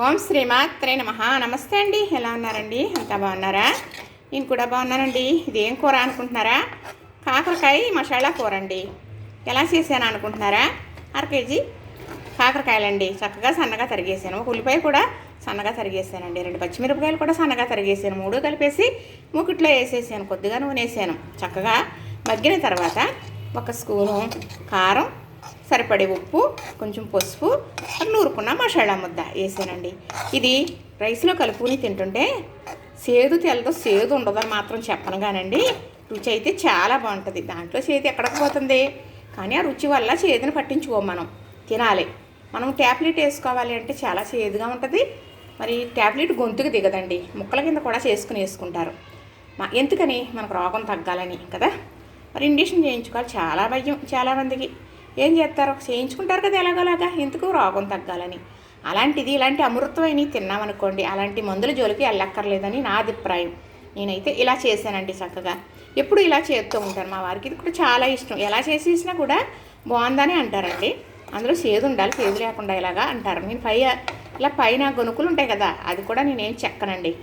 ఓం శ్రీమాత్రే నమః. నమస్తే అండి, ఎలా ఉన్నారండి? అంతా బాగున్నారా? నేను కూడా బాగున్నానండి. ఇదేం కూర అనుకుంటున్నారా? కాకరకాయ మసాలా కూర అండి. ఎలా చేశాను అనుకుంటున్నారా? 1/2 కేజీ కాకరకాయలండి చక్కగా సన్నగా తరిగేసాను. ఒక ఉల్లిపాయ కూడా సన్నగా తరిగేసానండి. 2 పచ్చిమిరపకాయలు కూడా సన్నగా తరిగేసాను. 3 కలిపేసి మూకిట్లో వేసేసాను. కొద్దిగా నూనె వేసాను. చక్కగా మగ్గిన తర్వాత 1 స్పూను కారం, సరిపడే ఉప్పు, కొంచెం పసుపు, నూరుకున్న మసాలా ముద్ద వేసానండి. ఇది రైస్లో కలుపుకుని తింటుంటే సేదు తెల్లదో సేదు ఉండదని మాత్రం చెప్పను కానండి, రుచి అయితే చాలా బాగుంటుంది. దాంట్లో చేతి ఎక్కడికి పోతుంది, కానీ ఆ రుచి వల్ల చేతిని పట్టించుకోము, మనం తినాలి. మనం ట్యాబ్లెట్ వేసుకోవాలి అంటే చాలా చేదుగా ఉంటుంది. మరి ట్యాబ్లెట్ గొంతుకు దిగదండి, ముక్కల కింద కూడా చేసుకుని వేసుకుంటారు. ఎందుకని? మనకు రోగం తగ్గాలని కదా. మరి ఇంజక్షన్ చేయించుకోవాలి, చాలా భయం చాలామందికి. ఏం చేస్తారు? చేయించుకుంటారు కదా ఎలాగోలాగా, ఎందుకు? రోగం తగ్గాలని. అలాంటిది ఇలాంటి అమృతమైనవి తిన్నామనుకోండి, అలాంటి మందుల జోలికి వెళ్ళక్కర్లేదని నా అభిప్రాయం. నేనైతే ఇలా చేశానండి చక్కగా. ఎప్పుడు ఇలా చేస్తూ ఉంటాను. మా వారికి ఇది కూడా చాలా ఇష్టం. ఎలా చేసేసినా కూడా బాగుందని అంటారండి. అందులో సేదు ఉండాలి, సేదు లేకుండా ఇలాగా అంటారు. నేను ఇలా పైన గొనుకులు ఉంటాయి కదా, అది కూడా నేనేం చెక్కనండి.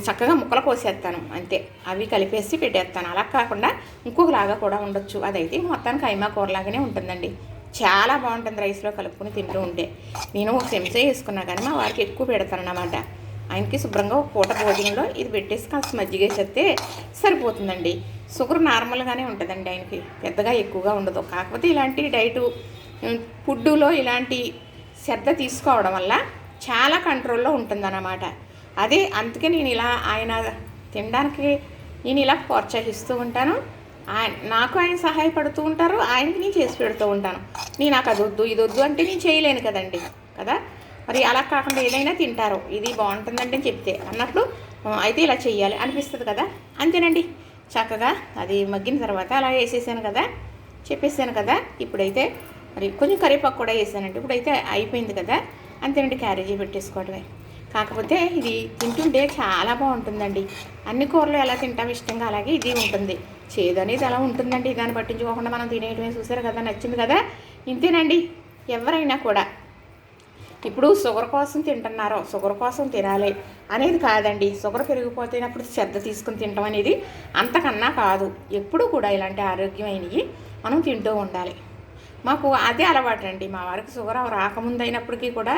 చక్కగా ముక్కలు కోసేస్తాను అంతే. అవి కలిపేసి పెట్టేస్తాను. అలా కాకుండా ఇంకొకలాగా కూడా ఉండొచ్చు. అదైతే మొత్తానికి కైమా కూరలాగానే ఉంటుందండి. చాలా బాగుంటుంది రైస్లో కలుపుకొని తింటూ ఉంటే. నేను ఒక చెంచా వేసుకున్నా కానీ మా వారికి ఎక్కువ పెడతాను అన్నమాట. ఆయనకి శుభ్రంగా ఒక పూట భోజనంలో ఇది పెట్టేసి కాస్త మజ్జిగ వేసేస్తే సరిపోతుందండి. షుగర్ నార్మల్గానే ఉంటుందండి ఆయనకి, పెద్దగా ఎక్కువగా ఉండదు. కాకపోతే ఇలాంటి డైటు ఫుడ్డులో ఇలాంటి శ్రద్ధ తీసుకోవడం వల్ల చాలా కంట్రోల్లో ఉంటుందన్నమాట. అదే అందుకే నేను ఇలా ఆయన తినడానికి నేను ఇలా ప్రోత్సహిస్తూ ఉంటాను. నాకు ఆయన సహాయపడుతూ ఉంటారు, ఆయనకి నేను చేసి పెడుతూ ఉంటాను. నాకు అది వద్దు ఇది వద్దు అంటే నేను చేయలేను కదండి కదా. మరి అలా కాకుండా ఏదైనా తింటారు, ఇది బాగుంటుందంటే చెప్తే అన్నట్లు అయితే ఇలా చెయ్యాలి అనిపిస్తుంది కదా. అంతేనండి. చక్కగా అది మగ్గిన తర్వాత అలా వేసేసాను కదా, చెప్పేసాను కదా. ఇప్పుడైతే మరి కొంచెం కరివేపాకు కూడా వేసానండి. ఇప్పుడైతే అయిపోయింది కదా. అంతేనండి, క్యారేజీ పెట్టేసుకోవడమే. కాకపోతే ఇది తింటుంటే చాలా బాగుంటుందండి. అన్ని కూరలు ఎలా తింటాం ఇష్టంగా, అలాగే ఇది ఉంటుంది. చేదు అనేది అలా ఉంటుందండి. దాన్ని పట్టించుకోకుండా మనం తినేయటమే. చూసారు కదా, నచ్చింది కదా. ఇంతేనండి. ఎవరైనా కూడా ఇప్పుడు షుగర్ కోసం తింటున్నారో షుగర్ కోసం తినాలి అనేది కాదండి. షుగర్ పెరిగిపోతున్నప్పుడు శ్రద్ధ తీసుకుని తినడం అనేది అంతకన్నా కాదు. ఎప్పుడు కూడా ఇలాంటి ఆరోగ్యమైనవి మనం తింటూ ఉండాలి. మాకు అదే అలవాటు అండి. మా వారికి షుగర్ రాకముందు అయినప్పటికీ కూడా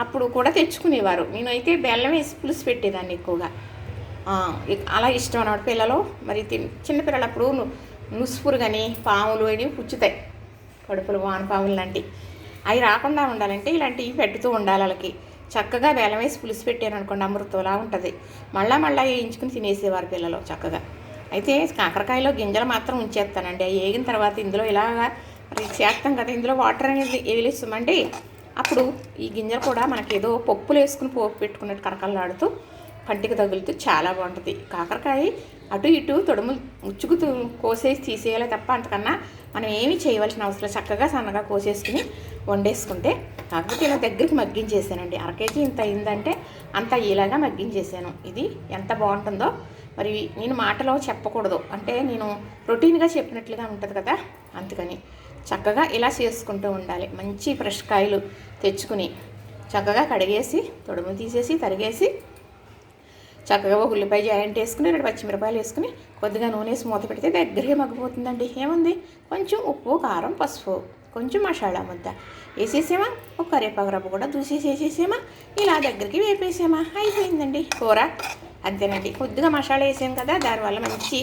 అప్పుడు కూడా తెచ్చుకునేవారు. నేనైతే బెల్లం వేసి పులుసు పెట్టేదాన్ని ఎక్కువగా. అలా ఇష్టం అన్నమాట. పిల్లలు మరి చిన్నపిల్లలప్పుడు నుసుపురు కానీ పాములు అని పుచ్చుతాయి, కడుపులు వానపాములు లాంటివి. అవి రాకుండా ఉండాలంటే ఇలాంటివి పెట్టుతూ ఉండాలి. వాళ్ళకి చక్కగా బెల్లం వేసి పులుసు పెట్టాను అనుకోండి, అమృతంలా ఉంటుంది. మళ్ళా వేయించుకుని తినేసేవారు పిల్లలు చక్కగా. అయితే కాకరకాయలో గింజలు మాత్రం ఉంచేస్తానండి. అవి వేగిన తర్వాత ఇందులో ఇలాగా మరి చేస్తాం కదా, ఇందులో వాటర్ అనేది వేలేస్తామండి. అప్పుడు ఈ గింజలు కూడా మనకి ఏదో పప్పులు వేసుకుని పోపు పెట్టుకున్నట్టు కరకల్లాడుతూ పంటికి తగులుతూ చాలా బాగుంటుంది. కాకరకాయ అటు ఇటు తొడుములు ముచ్చుకుతూ కోసేసి తీసేయాలి తప్ప అంతకన్నా మనం ఏమీ చేయవలసిన అవసరం. చక్కగా సన్నగా కోసేసుకుని వండేసుకుంటే. కాకపోతే ఇలా దగ్గరికి మగ్గించేసానండి. 1/2 కేజీ ఇంత అయిందంటే అంత ఇలాగా మగ్గించేసాను. ఇది ఎంత బాగుంటుందో మరి నేను మాటలో చెప్పకూడదు, అంటే నేను రొటీన్గా చెప్పినట్లుగా ఉంటుంది కదా, అందుకని చక్కగా ఇలా చేసుకుంటూ ఉండాలి. మంచి ఫ్రెష్ కాయలు తెచ్చుకుని చక్కగా కడిగేసి తొడుము తీసేసి తరిగేసి చక్కగా ఒక ఉల్లిపాయ జాయింట్ వేసుకుని 2 పచ్చిమిరపాయలు వేసుకుని కొద్దిగా నూనె వేసి మూత పెడితే దగ్గరగా మగ్గిపోతుందండి. ఏముంది, కొంచెం ఉప్పు, కారం, పసుపు, కొంచెం మసాలా ముద్ద వేసేసామా, ఒక కరివేపాకు రవ్వ కూడా వేసేసామా, ఇలా దగ్గరికి వేపేసామా, అయిపోయిందండి కూర. అంతేనండి. కొద్దిగా మసాలా వేసాం కదా, దానివల్ల మంచి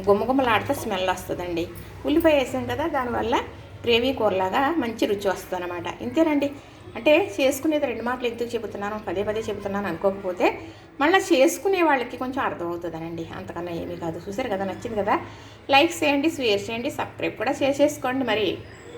గుమ్మగుమ్మలాడితే స్మెల్ వస్తుందండి. ఉల్లిపాయ వేసాం కదా, దానివల్ల గ్రేవీ కూరలాగా మంచి రుచి వస్తుంది అన్నమాట. ఇంతేనండి. అంటే చేసుకునేది 2 మాటలు ఎందుకు చెబుతున్నాను, పదే చెబుతున్నాను అనుకోకపోతే మళ్ళీ చేసుకునే వాళ్ళకి కొంచెం అర్థమవుతుందనండి, అంతకన్నా ఏమీ కాదు. చూసారు కదా, నచ్చింది కదా. లైక్ చేయండి, షేర్ చేయండి, సబ్స్క్రైబ్ కూడా చేసేసుకోండి మరి.